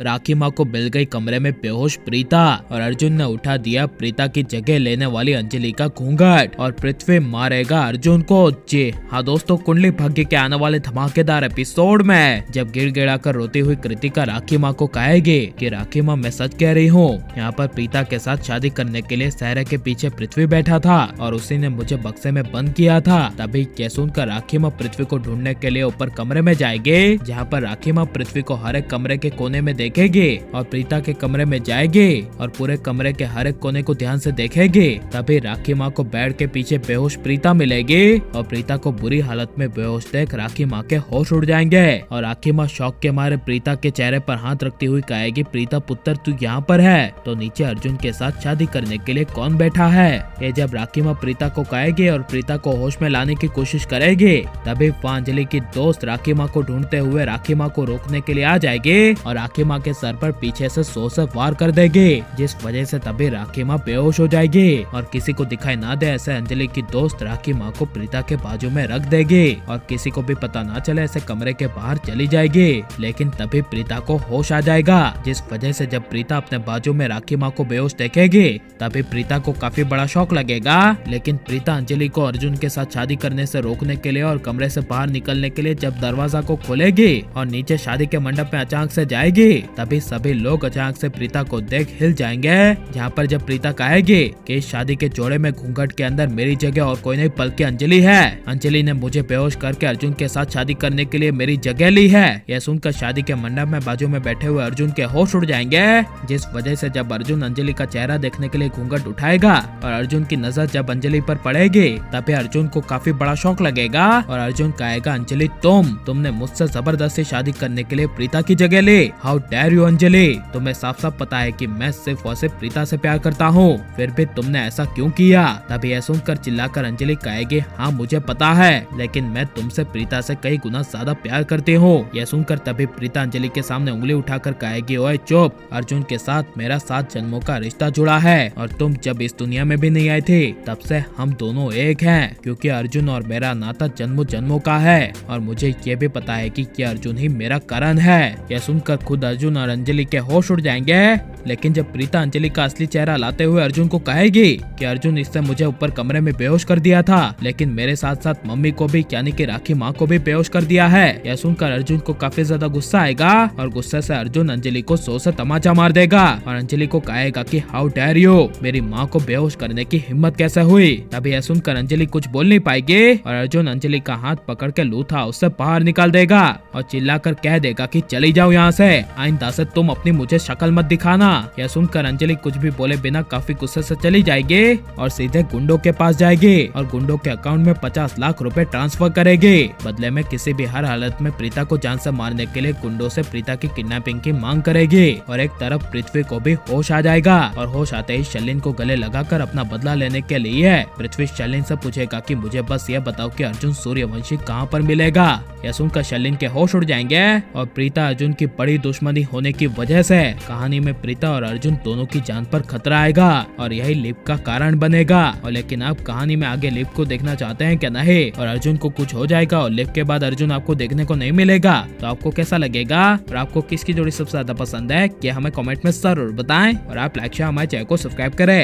राखी माँ को मिल गई कमरे में बेहोश प्रीता और अर्जुन ने उठा दिया प्रीता की जगह लेने वाली अंजलि का घूंघट और पृथ्वी मारेगा अर्जुन को। जी हाँ दोस्तों, कुंडली भाग्य के आने वाले धमाकेदार एपिसोड में जब गिड़गिड़ा कर रोती हुई कृतिका राखी माँ को कहेगी कि राखी माँ मैं सच कह रही हूँ, यहाँ पर प्रीता के साथ शादी करने के लिए सहरा के पीछे पृथ्वी बैठा था और उसी ने मुझे बक्से में बंद किया था। तभी यह सुनकर राखी माँ पृथ्वी को ढूंढने के लिए ऊपर कमरे में जाएगी, जहाँ पर राखी माँ पृथ्वी को हर एक कमरे के कोने में देखेगी और प्रीता के कमरे में जाएगी और पूरे कमरे के हर एक कोने को ध्यान से देखेगी। तभी राखी माँ को बेड के पीछे बेहोश प्रीता मिलेगी और प्रीता को बुरी हालत में बेहोश देख राखी माँ के होश उड़ जाएंगे और राखी माँ शौक के मारे प्रीता के चेहरे पर हाथ रखती हुई कहेगी, प्रीता पुत्र तू यहाँ पर है तो नीचे अर्जुन के साथ शादी करने के लिए कौन बैठा है। ये जब राखी माँ प्रीता को कहेगी और प्रीता को होश में लाने की कोशिश करेगी, तभी अंजलि की दोस्त राखी माँ को ढूंढते हुए राखी माँ को रोकने के लिए आ जाएगी और राखी माँ के सर पर पीछे से 100 से वार कर देगी, जिस वजह से तभी राखी माँ बेहोश हो जाएगी और किसी को दिखाई ना दे ऐसे अंजलि की दोस्त राखी माँ को प्रीता के बाजू में रख देगी और किसी को भी पता ना चले ऐसे कमरे के बाहर चली जाएगी। लेकिन तभी प्रीता को होश आ जाएगा, जिस वजह से जब प्रीता अपने बाजू में राखी माँ को बेहोश देखेगी तभी प्रीता को काफी बड़ा शौक लगेगा। लेकिन प्रीता अंजलि को अर्जुन के साथ शादी करने से रोकने के लिए और कमरे से बाहर निकलने के लिए जब दरवाजा को खोलेगी और नीचे शादी के मंडप में अचानक से जाएगी, तभी सभी लोग अचानक से प्रीता को देख हिल जाएंगे। जहाँ पर जब प्रीता कहेगी कि इस शादी के जोड़े में घूंघट के अंदर मेरी जगह और कोई नहीं बल्कि अंजलि है, अंजलि ने मुझे बेहोश करके अर्जुन के साथ शादी करने के लिए मेरी जगह ली है। यह सुनकर शादी के मंडप में बाजू में बैठे हुए अर्जुन के होश उड़ जाएंगे, जिस वजह से जब अर्जुन अंजलि का चेहरा देखने के लिए घूंघट उठाएगा और अर्जुन की नजर जब अंजलि पर पड़ेगी तभी अर्जुन को काफी बड़ा शौक लगेगा और अर्जुन कहेगा, अंजलि तुमने मुझसे जबरदस्ती शादी करने के लिए प्रीता की जगह ली। हाउ डेयर यू अंजलि, तुम्हें साफ साफ पता है कि मैं सिर्फ और सिर्फ प्रीता से प्यार करता हूँ, फिर भी तुमने ऐसा क्यों किया। तभी यह सुनकर चिल्लाकर अंजलि कहेगी, हाँ मुझे पता है, लेकिन मैं तुमसे प्रीता से कई गुना ज्यादा प्यार करती हूँ। यह सुनकर तभी प्रीता अंजलि के सामने उंगली उठाकर कहेगी, ओए चुप, अर्जुन के साथ मेरा 7 जन्मों का रिश्ता जुड़ा है और तुम जब इस दुनिया में भी नहीं आई थी तब से हम दोनों एक हैं, क्योंकि अर्जुन और मेरा नाता जन्मों जन्मों का है और मुझे ये भी पता है कि अर्जुन ही मेरा करण है। यह सुनकर खुद अर्जुन और अंजलि के होश उड़ जाएंगे। लेकिन जब प्रीता अंजलि का असली चेहरा लाते हुए अर्जुन को कहेगी कि अर्जुन इससे मुझे ऊपर कमरे में बेहोश कर दिया था, लेकिन मेरे साथ साथ मम्मी को भी यानी कि राखी माँ को भी बेहोश कर दिया है। यह सुनकर अर्जुन को काफी ज्यादा गुस्सा आएगा और गुस्से से अर्जुन अंजलि को 100 से तमाचा मार देगा और अंजलि को कहेगा कि हाउ डेयर यू, मेरी माँ को बेहोश करने की हिम्मत कैसे हुई। तभी यह सुनकर अंजलि कुछ बोल नहीं पाएगी और अर्जुन अंजलि का हाथ पकड़ के लूथा उससे बाहर निकाल देगा और चिल्लाकर कह देगा कि चली जाओ यहाँ से, आइंदा से तुम अपनी मुझे शक्ल मत दिखाना। यह सुनकर अंजलि कुछ भी बोले बिना काफी गुस्से से चली जाएगी और सीधे गुंडों के पास जाएगी और गुंडों के अकाउंट में 50 लाख रुपए ट्रांसफर करेगी। बदले में किसी भी हर हालत में प्रीता को जान से मारने के लिए गुंडों से प्रीता की किडनैपिंग की मांग करेगी और एक तरफ पृथ्वी को भी होश आ जाएगा और होश आते ही शलिन को गले लगाकर अपना बदला लेने के लिए पृथ्वी शलिन से पूछेगा कि मुझे बस ये बताओ कि अर्जुन सूर्यवंशी कहाँ पर मिलेगा। यह सुनकर शलिन के होश उड़ जाएंगे और प्रीता अर्जुन की बड़ी दुश्मनी होने की वजह से कहानी में प्रीता और अर्जुन दोनों की जान पर खतरा आएगा और यही लिप का कारण बनेगा। और लेकिन आप कहानी में आगे लिप को देखना चाहते हैं क्या नहीं, और अर्जुन को कुछ हो जाएगा और लिप के बाद अर्जुन आपको देखने को नहीं मिलेगा, तो आपको कैसा लगेगा और आपको किसकी जोड़ी सबसे ज्यादा पसंद है, कि हमें कमेंट में जरूर बताएं और आप लाइक शेयर हमारे चैनल को सब्सक्राइब करें।